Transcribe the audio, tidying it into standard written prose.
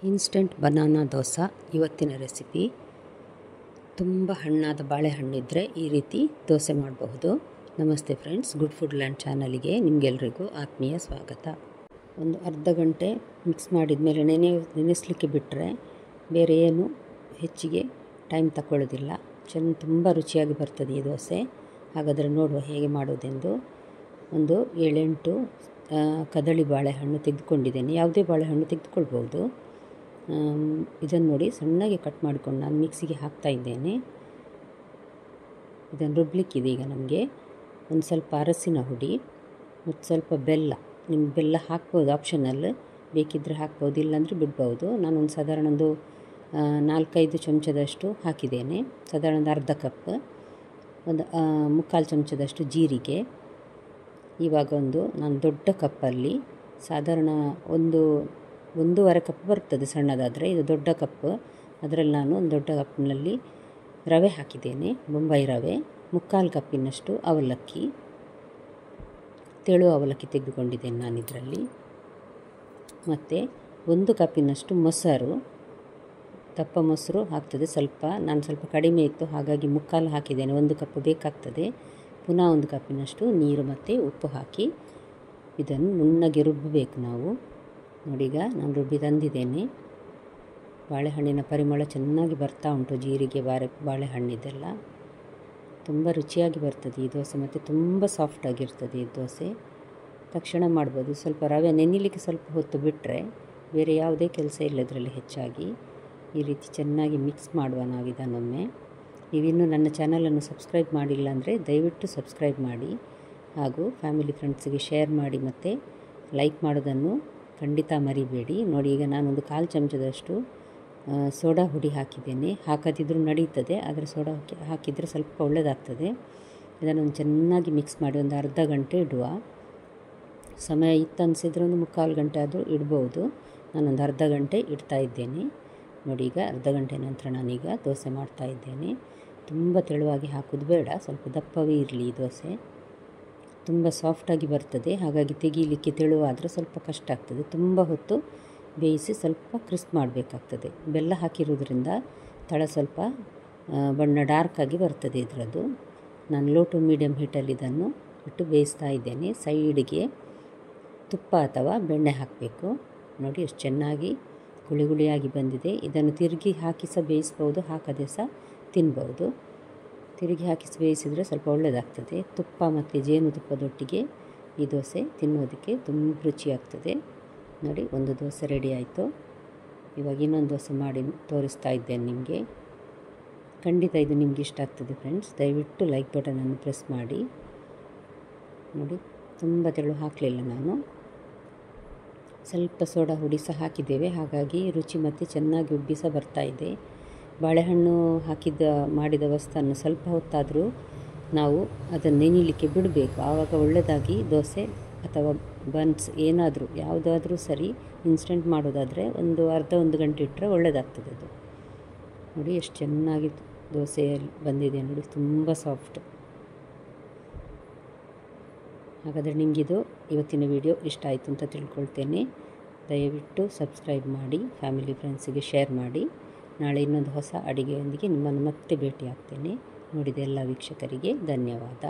Instant banana dosa ಇವತ್ತಿನ recipe. ತುಂಬ ಹಣ್ಣಾದ ಬಾಳೆಹಣ್ಣಿದ್ದರೆ ಈ ರೀತಿ ದೋಸೆ ಮಾಡಬಹುದು. ನಮಸ್ತೆ ಫ್ರೆಂಡ್ಸ್, ಗುಡ್ ಫುಡ್ ಲ್ಯಾಂಡ್ ಚಾನಲಿಗೆ ನಿಮಗೆಲ್ರಿಗೂ ಆತ್ಮೀಯ ಸ್ವಾಗತ. ಒಂದು ಅರ್ಧ ಗಂಟೆ ಮಿಕ್ಸ್ ಮಾಡಿದ ಮೇಲೆ ನೆನೆಸಲಿಕ್ಕೆ ಬಿಟ್ಟರೆ ಬೇರೆ ಏನು ಹೆಚ್ಚಿಗೆ ಟೈಮ್ ತಗೊಳ್ಳೋದಿಲ್ಲ. ತುಂಬ ರುಚಿಯಾಗಿ ಬರ್ತದೆ ಈ ದೋಸೆ. ಹಾಗಾದರೆ ನೋಡುವ ಹೇಗೆ ಮಾಡೋದೆಂದು. ಒಂದು 7-8 ಕದಳಿ ಬಾಳೆಹಣ್ಣು ತೆಗೆದುಕೊಂಡಿದ್ದೇನೆ. ಯಾವುದೇ ಬಾಳೆಹಣ್ಣು ತೆಗೆದುಕೊಳ್ಬೋದು. ಇದನ್ನು ನೋಡಿ ಸಣ್ಣಗೆ ಕಟ್ ಮಾಡಿಕೊಂಡು ನಾನು ಮಿಕ್ಸಿಗೆ ಹಾಕ್ತಾ ಇದ್ದೇನೆ. ಇದನ್ನು ರುಬ್ಲಿಕ್ಕಿದೆ ಈಗ ನಮಗೆ. ಒಂದು ಸ್ವಲ್ಪ ಅರಸಿನ ಹುಡಿ ಮತ್ತು ಸ್ವಲ್ಪ ಬೆಲ್ಲ. ನಿಮ್ಗೆ ಬೆಲ್ಲ ಹಾಕ್ಬೋದು, ಆಪ್ಷನಲ್, ಬೇಕಿದ್ದರೆ ಹಾಕ್ಬೋದು, ಇಲ್ಲಾಂದರೆ ಬಿಡ್ಬೋದು. ನಾನೊಂದು ಸಾಧಾರಣ ಒಂದು 4-5 ಚಮಚದಷ್ಟು ಹಾಕಿದ್ದೇನೆ. ಸಾಧಾರಣ ಒಂದು ಅರ್ಧ ಕಪ್. ಒಂದು 3/4 ಚಮಚದಷ್ಟು ಜೀರಿಗೆ. ಇವಾಗ ನಾನು ದೊಡ್ಡ ಕಪ್ಪಲ್ಲಿ ಸಾಧಾರಣ 1.5 ಕಪ್ ಬರ್ತದೆ ಸಣ್ಣದಾದರೆ. ಇದು ದೊಡ್ಡ ಕಪ್. ಅದರಲ್ಲಿ ನಾನು ಒಂದು ದೊಡ್ಡ ಕಪ್ನಲ್ಲಿ ರವೆ ಹಾಕಿದ್ದೇನೆ, ಬೊಂಬಾಯಿ ರವೆ. 3/4 ಕಪ್ಪಿನಷ್ಟು ಅವಲಕ್ಕಿ, ತೆಳು ಅವಲಕ್ಕಿ ತೆಗೆದುಕೊಂಡಿದ್ದೇನೆ ನಾನು ಇದರಲ್ಲಿ. ಮತ್ತು 1 ಕಪ್ಪಿನಷ್ಟು ಮೊಸರು, ದಪ್ಪ ಮೊಸರು ಹಾಕ್ತದೆ ಸ್ವಲ್ಪ. ನಾನು ಸ್ವಲ್ಪ ಕಡಿಮೆ ಇತ್ತು ಹಾಗಾಗಿ 3/4 ಹಾಕಿದ್ದೇನೆ. 1 ಕಪ್ ಬೇಕಾಗ್ತದೆ. ಪುನಃ 1 ಕಪ್ಪಿನಷ್ಟು ನೀರು ಮತ್ತು ಉಪ್ಪು ಹಾಕಿ ಇದನ್ನು ನುಣ್ಣಗೆ ರುಬ್ಬಬೇಕು ನಾವು. ನೋಡಿ, ಈಗ ನಾನು ರುಬ್ಬಿ ತಂದಿದ್ದೇನೆ. ಬಾಳೆಹಣ್ಣಿನ ಪರಿಮಳ ಚೆನ್ನಾಗಿ ಬರ್ತಾ ಉಂಟು. ಜೀರಿಗೆ ಬಾಳೆಹಣ್ಣಿದೆಲ್ಲ ತುಂಬ ರುಚಿಯಾಗಿ ಬರ್ತದೆ ಈ ದೋಸೆ. ಮತ್ತು ತುಂಬ ಸಾಫ್ಟಾಗಿರ್ತದೆ ಈ ದೋಸೆ. ತಕ್ಷಣ ಮಾಡ್ಬೋದು. ಸ್ವಲ್ಪ ರವೆ ನೆನೆಯಲಿಕ್ಕೆ ಸ್ವಲ್ಪ ಹೊತ್ತು ಬಿಟ್ಟರೆ ಬೇರೆ ಯಾವುದೇ ಕೆಲಸ ಇಲ್ಲ ಇದರಲ್ಲಿ ಹೆಚ್ಚಾಗಿ. ಈ ರೀತಿ ಚೆನ್ನಾಗಿ ಮಿಕ್ಸ್ ಮಾಡುವ ನಾವು ಇದನ್ನೊಮ್ಮೆ. ನೀವಿನ್ನೂ ನನ್ನ ಚಾನಲನ್ನು ಸಬ್ಸ್ಕ್ರೈಬ್ ಮಾಡಿಲ್ಲ ಅಂದರೆ ದಯವಿಟ್ಟು ಸಬ್ಸ್ಕ್ರೈಬ್ ಮಾಡಿ, ಹಾಗೂ ಫ್ಯಾಮಿಲಿ ಫ್ರೆಂಡ್ಸಿಗೆ ಶೇರ್ ಮಾಡಿ ಮತ್ತು ಲೈಕ್ ಮಾಡೋದನ್ನು ಖಂಡಿತ ಮರಿಬೇಡಿ. ನೋಡಿ, ಈಗ ನಾನೊಂದು 1/4 ಚಮಚದಷ್ಟು ಸೋಡಾ ಹುಡಿ ಹಾಕಿದ್ದೇನೆ. ಹಾಕದಿದ್ದರೂ ನಡೀತದೆ, ಆದರೆ ಸೋಡಾ ಹಾಕಿದರೆ ಸ್ವಲ್ಪ ಒಳ್ಳೆಯದಾಗ್ತದೆ. ಇದನ್ನು ಚೆನ್ನಾಗಿ ಮಿಕ್ಸ್ ಮಾಡಿ ಒಂದು ಅರ್ಧ ಗಂಟೆ ಇಡುವ. ಸಮಯ ಇತ್ತು ಅನಿಸಿದರೆ ಒಂದು 3/4 ಗಂಟೆ ಆದರೂ ಇಡ್ಬೋದು. ನಾನೊಂದು ಅರ್ಧ ಗಂಟೆ ಇಡ್ತಾ ಇದ್ದೇನೆ. ನೋಡಿ, ಈಗ ಅರ್ಧ ಗಂಟೆ ನಂತರ ನಾನೀಗ ದೋಸೆ ಮಾಡ್ತಾ ಇದ್ದೇನೆ. ತುಂಬ ತೆಳುವಾಗಿ ಹಾಕೋದು ಬೇಡ, ಸ್ವಲ್ಪ ದಪ್ಪವೇ ಇರಲಿ ಈ ದೋಸೆ. ತುಂಬ ಸಾಫ್ಟಾಗಿ ಬರ್ತದೆ, ಹಾಗಾಗಿ ತೆಗೀಲಿಕ್ಕೆ ತೆಳುವಾದರೆ ಸ್ವಲ್ಪ ಕಷ್ಟ ಆಗ್ತದೆ. ತುಂಬ ಹೊತ್ತು ಬೇಯಿಸಿ ಸ್ವಲ್ಪ ಕ್ರಿಸ್ಪ್ ಮಾಡಬೇಕಾಗ್ತದೆ. ಬೆಲ್ಲ ಹಾಕಿರೋದ್ರಿಂದ ತಳ ಸ್ವಲ್ಪ ಬಣ್ಣ ಡಾರ್ಕಾಗಿ ಬರ್ತದೆ ಇದರದ್ದು. ನಾನು ಲೋ ಟು ಮೀಡಿಯಮ್ ಹೀಟಲ್ಲಿ ಇದನ್ನು ಇಟ್ಟು ಬೇಯಿಸ್ತಾ ಇದ್ದೇನೆ. ಸೈಡಿಗೆ ತುಪ್ಪ ಅಥವಾ ಬೆಣ್ಣೆ ಹಾಕಬೇಕು. ನೋಡಿ ಎಷ್ಟು ಚೆನ್ನಾಗಿ ಗುಳಿ ಗುಳಿಯಾಗಿ ಬಂದಿದೆ. ಇದನ್ನು ತಿರುಗಿ ಹಾಕಿ ಸಹ ಬೇಯಿಸ್ಬೋದು, ಹಾಕದೆ ಸಹ ತಿನ್ಬೋದು. ತಿರುಗಿ ಹಾಕಿಸಿ ಬೇಯಿಸಿದರೆ ಸ್ವಲ್ಪ ಒಳ್ಳೆಯದಾಗ್ತದೆ. ತುಪ್ಪ ಮತ್ತು ಜೇನುತುಪ್ಪದೊಟ್ಟಿಗೆ ಈ ದೋಸೆ ತಿನ್ನೋದಕ್ಕೆ ತುಂಬ ರುಚಿಯಾಗ್ತದೆ. ನೋಡಿ, ಒಂದು ದೋಸೆ ರೆಡಿ ಆಯಿತು. ಇವಾಗ ಇನ್ನೊಂದು ದೋಸೆ ಮಾಡಿ ತೋರಿಸ್ತಾ ಇದ್ದೇನೆ ನಿಮಗೆ. ಖಂಡಿತ ಇದು ನಿಮ್ಗೆ ಇಷ್ಟ ಆಗ್ತದೆ ಫ್ರೆಂಡ್ಸ್. ದಯವಿಟ್ಟು ಲೈಕ್ ಬಟನನ್ನು ಪ್ರೆಸ್ ಮಾಡಿ. ನೋಡಿ, ತುಂಬ ತೆಳು ಹಾಕಲಿಲ್ಲ ನಾನು. ಸ್ವಲ್ಪ ಸೋಡಾ ಹುಡಿ ಸಹ ಹಾಕಿದ್ದೇವೆ, ಹಾಗಾಗಿ ರುಚಿ ಮತ್ತು ಚೆನ್ನಾಗಿ ಉಬ್ಬಿ ಸಹ ಬರ್ತಾಯಿದೆ. ಬಾಳೆಹಣ್ಣು ಮಾಡಿದ ವಸ್ತನ್ನು ಸ್ವಲ್ಪ ಹೊತ್ತಾದರೂ ನಾವು ಅದನ್ನು ನೆನೆಯಲಿಕ್ಕೆ ಬಿಡಬೇಕು. ಆವಾಗ ಒಳ್ಳೆಯದಾಗಿ ದೋಸೆ ಅಥವಾ ಬನ್ಸ್ ಏನಾದರೂ ಯಾವುದಾದ್ರೂ ಸರಿ ಇನ್ಸ್ಟೆಂಟ್ ಮಾಡೋದಾದರೆ ಒಂದು ಗಂಟೆ ಇಟ್ಟರೆ ಒಳ್ಳೆಯದಾಗ್ತದೆ ಅದು. ನೋಡಿ ಎಷ್ಟು ಚೆನ್ನಾಗಿ ದೋಸೆಯಲ್ಲಿ ಬಂದಿದೆ ನೋಡಿ, ತುಂಬ ಸಾಫ್ಟ್. ಹಾಗಾದರೆ ನಿಮಗಿದು ಇವತ್ತಿನ ವಿಡಿಯೋ ಇಷ್ಟ ಆಯಿತು ಅಂತ ತಿಳ್ಕೊಳ್ತೇನೆ. ದಯವಿಟ್ಟು ಸಬ್ಸ್ಕ್ರೈಬ್ ಮಾಡಿ, ಫ್ಯಾಮಿಲಿ ಫ್ರೆಂಡ್ಸಿಗೆ ಶೇರ್ ಮಾಡಿ. ನಾಳೆ ಇನ್ನೊಂದು ಹೊಸ ಅಡುಗೆಯೊಂದಿಗೆ ನಿಮ್ಮನ್ನು ಮತ್ತೆ ಭೇಟಿ ಆಗ್ತೇನೆ. ನೋಡಿದ ಎಲ್ಲ ವೀಕ್ಷಕರಿಗೆ ಧನ್ಯವಾದ.